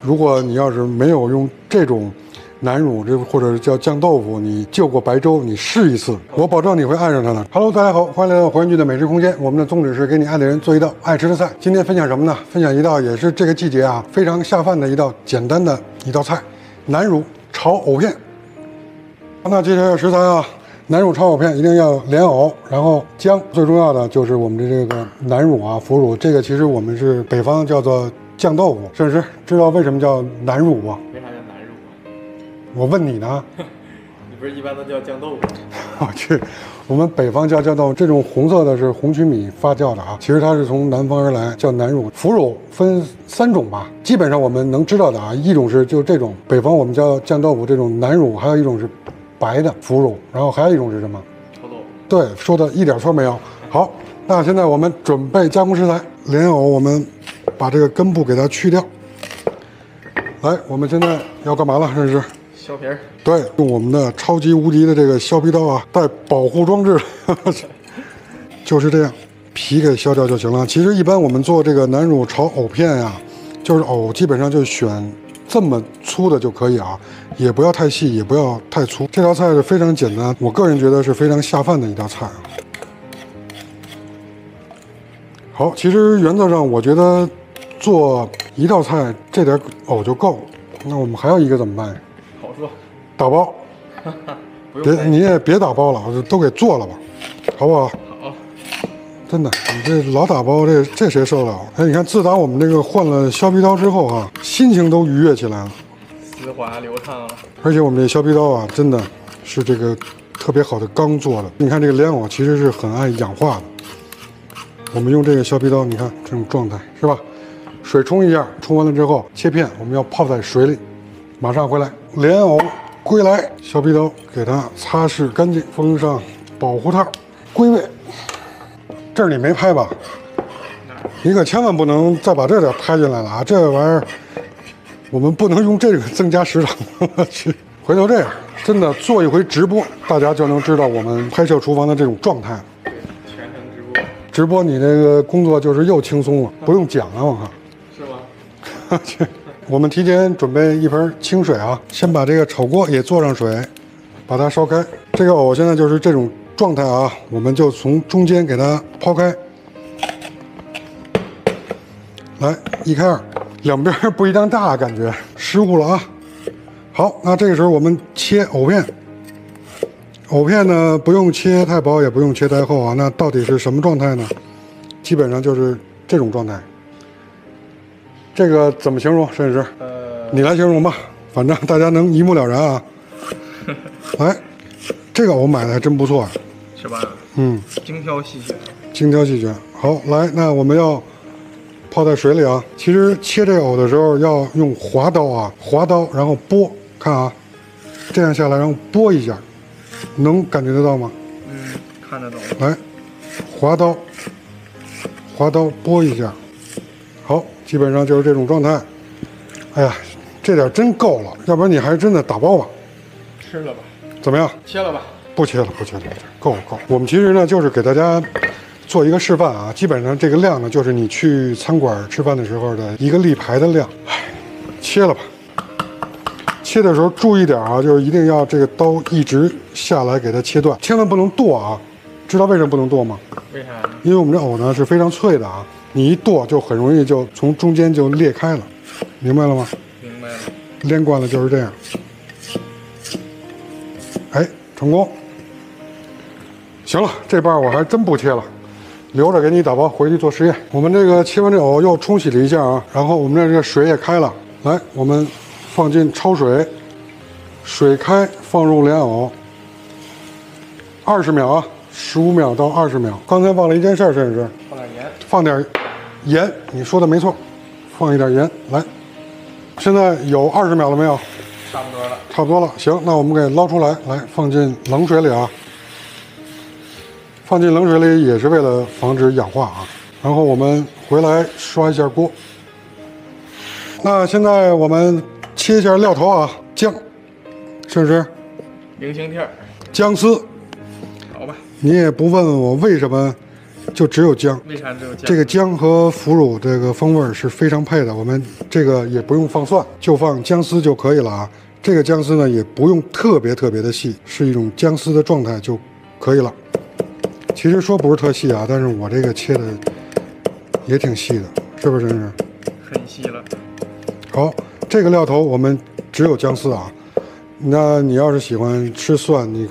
如果你要是没有用这种南乳，这或者叫酱豆腐，你就过白粥，你试一次，我保证你会爱上它的。Hello， 大家好，欢迎来到黄文具的美食空间。我们的宗旨是给你爱的人做一道爱吃的菜。今天分享什么呢？分享一道也是这个季节啊非常下饭的一道简单的一道菜——南乳炒藕片。那介绍一下食材啊。 南乳炒藕片一定要莲藕，然后姜，最重要的就是我们的这个南乳啊，腐乳。这个其实我们是北方叫做酱豆腐。沈师知道为什么叫南乳吗？为啥叫南乳啊？我问你呢。你不是一般都叫酱豆腐吗？我去，我们北方叫酱豆腐，这种红色的是红曲米发酵的啊，其实它是从南方而来，叫南乳。腐乳分3种吧，基本上我们能知道的啊，一种是就这种，北方我们叫酱豆腐这种南乳，还有一种是 白的腐乳，然后还有一种是什么？臭豆腐。对，说的一点错没有。好，那现在我们准备加工食材。莲藕，我们把这个根部给它去掉。来，我们现在要干嘛了？这是削皮儿。对，用我们的超级无敌的这个削皮刀啊，带保护装置，就是这样，皮给削掉就行了。其实一般我们做这个南乳炒藕片呀，就是藕基本上就选 这么粗的就可以啊，也不要太细，也不要太粗。这道菜是非常简单，我个人觉得是非常下饭的一道菜啊。好，其实原则上我觉得做一道菜这点藕就够了。那我们还有一个怎么办？好说。打包。别，你也别打包了，都给做了吧，好不好？好。真的，你这老打包，这谁受得了？哎，你看，自打我们这个换了削皮刀之后啊，心情都愉悦起来了，丝滑流畅了。而且我们这削皮刀啊，真的是这个特别好的钢做的。你看这个莲藕其实是很爱氧化的，我们用这个削皮刀，你看这种状态是吧？水冲一下，冲完了之后切片，我们要泡在水里。马上回来，莲藕归来，削皮刀给它擦拭干净，封上保护套，归位。 这儿你没拍吧？你可千万不能再把这点拍进来了啊！这玩意儿我们不能用这个增加时长。我去，回头这样，真的做一回直播，大家就能知道我们拍摄厨房的这种状态。全程直播。直播你这个工作就是又轻松了，不用讲了，我靠。是吗？去，我们提前准备一盆清水啊，先把这个炒锅也做上水，把它烧开。这个藕现在就是这种 状态啊，我们就从中间给它抛开，来1开2，两边不一样大，感觉失误了啊。好，那这个时候我们切藕片，藕片呢不用切太薄，也不用切太厚啊。那到底是什么状态呢？基本上就是这种状态。这个怎么形容，沈老师？你来形容吧，反正大家能一目了然啊。来，这个藕买的还真不错啊。 是吧？嗯，精挑细选，精挑细选。好，来，那我们要泡在水里啊。其实切这藕的时候要用滑刀啊，滑刀，然后拨，看啊，这样下来，然后拨一下，能感觉得到吗？嗯，看得懂。来，滑刀，滑刀拨一下。好，基本上就是这种状态。哎呀，这点真够了，要不然你还是真的打包吧。吃了吧？怎么样？切了吧？ 不切了，不切了，够。我们其实呢，就是给大家做一个示范啊。基本上这个量呢，就是你去餐馆吃饭的时候的一个立牌的量。切了吧。切的时候注意点啊，就是一定要这个刀一直下来给它切断，千万不能剁啊。知道为什么不能剁吗？为啥？因为我们这藕呢是非常脆的啊，你一剁就很容易就从中间就裂开了，明白了吗？明白了。练惯了就是这样。哎，成功。 行了，这半我还真不切了，留着给你打包回去做实验。我们这个切完这藕又冲洗了一下啊，然后我们这个水也开了，来，我们放进焯水，水开放入莲藕，20秒啊，15秒到20秒。刚才忘了一件事，沈老师，放点盐，放点盐，你说的没错，放一点盐。来，现在有20秒了没有？差不多了。差不多了，行，那我们给捞出来，来放进冷水里啊。 放进冷水里也是为了防止氧化啊。然后我们回来刷一下锅。那现在我们切一下料头啊，姜，是不是？明星片，姜丝。好吧。你也不问问我为什么就只有姜。为啥只有姜？这个姜和腐乳这个风味是非常配的。我们这个也不用放蒜，就放姜丝就可以了啊。这个姜丝呢也不用特别的细，是一种姜丝的状态就可以了。其实说不是特细啊，但是我这个切的也挺细的，是不是？真是很细了。好，这个料头我们只有姜丝啊。那你要是喜欢吃蒜，你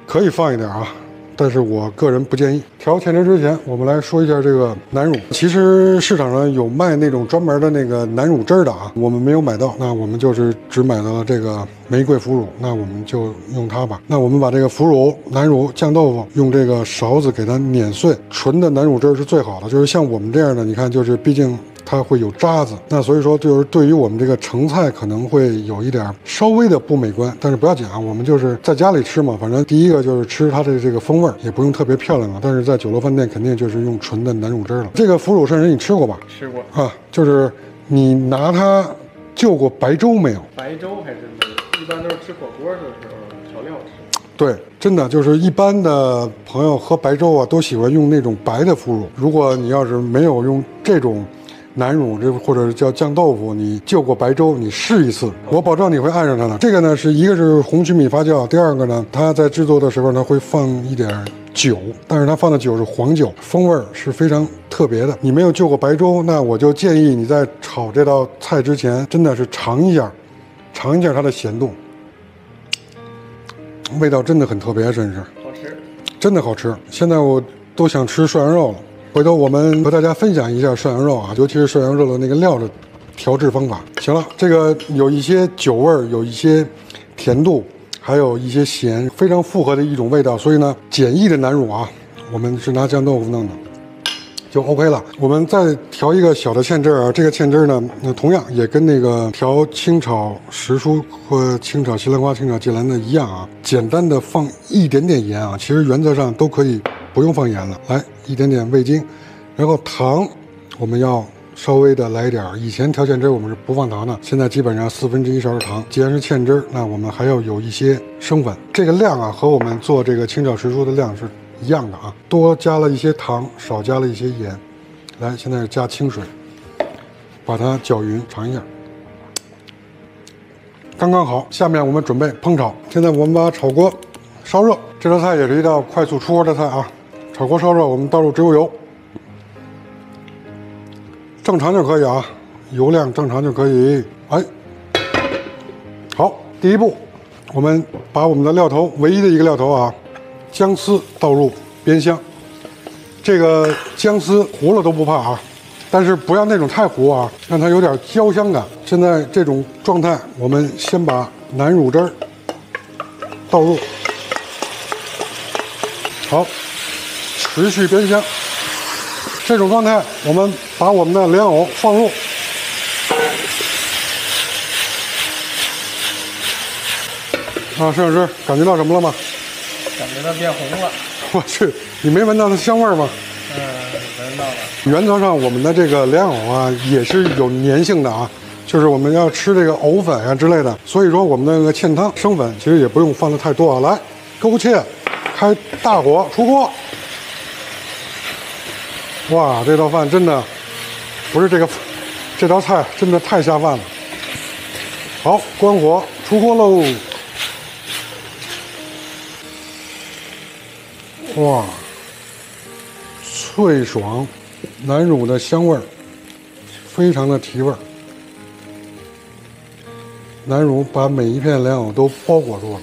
可以放一点啊，但是我个人不建议。调芡汁之前，我们来说一下这个南乳。其实市场上有卖那种专门的那个南乳汁的啊，我们没有买到，那我们就是只买到了这个玫瑰腐乳，那我们就用它吧。那我们把这个腐乳、南乳、酱豆腐用这个勺子给它碾碎，纯的南乳汁是最好的。就是像我们这样的，你看，就是毕竟它会有渣子，那所以说就是对于我们这个盛菜可能会有一点稍微的不美观，但是不要紧啊，我们就是在家里吃嘛，反正第一个就是吃它的这个风味，也不用特别漂亮啊，但是在酒楼饭店肯定就是用纯的南乳汁了。这个腐乳圣人你吃过吧？吃过啊，就是你拿它就过白粥没有？白粥还真没有，一般都是吃火锅的时候调料吃。对，真的就是一般的朋友喝白粥啊，都喜欢用那种白的腐乳。如果你要是没有用这种南乳这或者叫酱豆腐，你就过白粥，你试一次，我保证你会爱上它的。这个呢是一个是红曲米发酵，第二个呢它在制作的时候呢会放一点酒，但是它放的酒是黄酒，风味是非常特别的。你没有就过白粥，那我就建议你在炒这道菜之前，真的是尝一下它的咸度，味道真的很特别，真是好吃，真的好吃。现在我都想吃涮羊肉了。回头我们和大家分享一下涮羊肉啊，尤其是涮羊肉的那个料的调制方法。行了，这个有一些酒味儿，有一些甜度，还有一些咸，非常复合的一种味道。所以呢，简易的南乳啊，我们是拿酱豆腐弄的，就 OK 了。我们再调一个小的芡汁啊，这个芡汁呢，同样也跟那个调清炒时蔬或清炒西兰花、清炒芥蓝的一样啊，简单的放一点点盐啊，其实原则上都可以不用放盐了。来，一点点味精，然后糖我们要稍微的来一点。以前调芡汁我们是不放糖的，现在基本上1/4勺的糖。既然是芡汁，那我们还要有一些生粉，这个量啊和我们做这个清炒时蔬的量是一样的啊，多加了一些糖，少加了一些盐。来，现在加清水，把它搅匀，尝一下，刚刚好。下面我们准备烹炒。现在我们把炒锅烧热，这道菜也是一道快速出锅的菜啊。炒锅烧热，我们倒入植物油，正常就可以啊，油量正常就可以。哎，好，第一步，我们把我们的料头，唯一的一个料头啊，姜丝倒入煸香。这个姜丝糊了都不怕啊，但是不要那种太糊啊，让它有点焦香感。现在这种状态，我们先把南乳汁儿倒入，好，持续煸香。这种状态，我们把我们的莲藕放入，啊，摄影师感觉到什么了吗？感觉它变红了。我去，你没闻到它香味吗？闻到了。原则上，我们的这个莲藕啊，也是有粘性的啊，就是我们要吃这个藕粉啊之类的，所以说我们的那个芡汤生粉其实也不用放的太多啊。来，勾芡，开大火出锅。哇，这道饭真的不是这道菜真的太下饭了。好，关火出锅喽。哇，脆爽，南乳的香味儿非常的提味儿。南乳把每一片莲藕都包裹住了。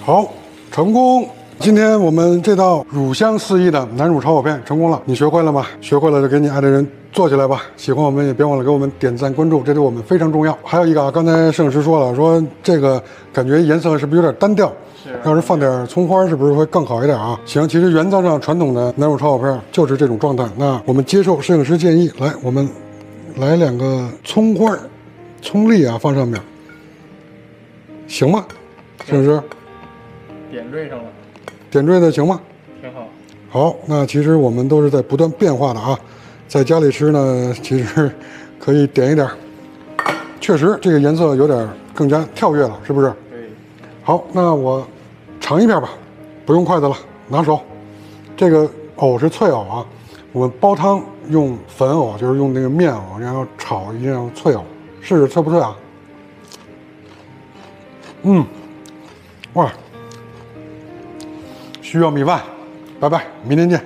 好，成功！今天我们这道乳香四溢的南乳炒藕片成功了，你学会了吗？学会了就给你爱的人做起来吧。喜欢我们也别忘了给我们点赞关注，这对我们非常重要。还有一个啊，刚才摄影师说了，说这个感觉颜色是不是有点单调？要是放点葱花是不是会更好一点啊？行，其实原则上传统的南乳炒藕片就是这种状态。那我们接受摄影师建议，来，我们来2个葱花、葱粒啊放上面，行吗？摄影师，点缀上了。点缀的行吗？挺好。好，那其实我们都是在不断变化的啊。在家里吃呢，其实可以点一点。确实，这个颜色有点更加跳跃了，是不是？对。好，那我尝一片吧，不用筷子了，拿手。这个藕是脆藕啊，我们煲汤用粉藕，就是用那个面藕，然后炒一定要脆藕，试试脆不脆啊？哇，需要米饭，拜拜，明天见。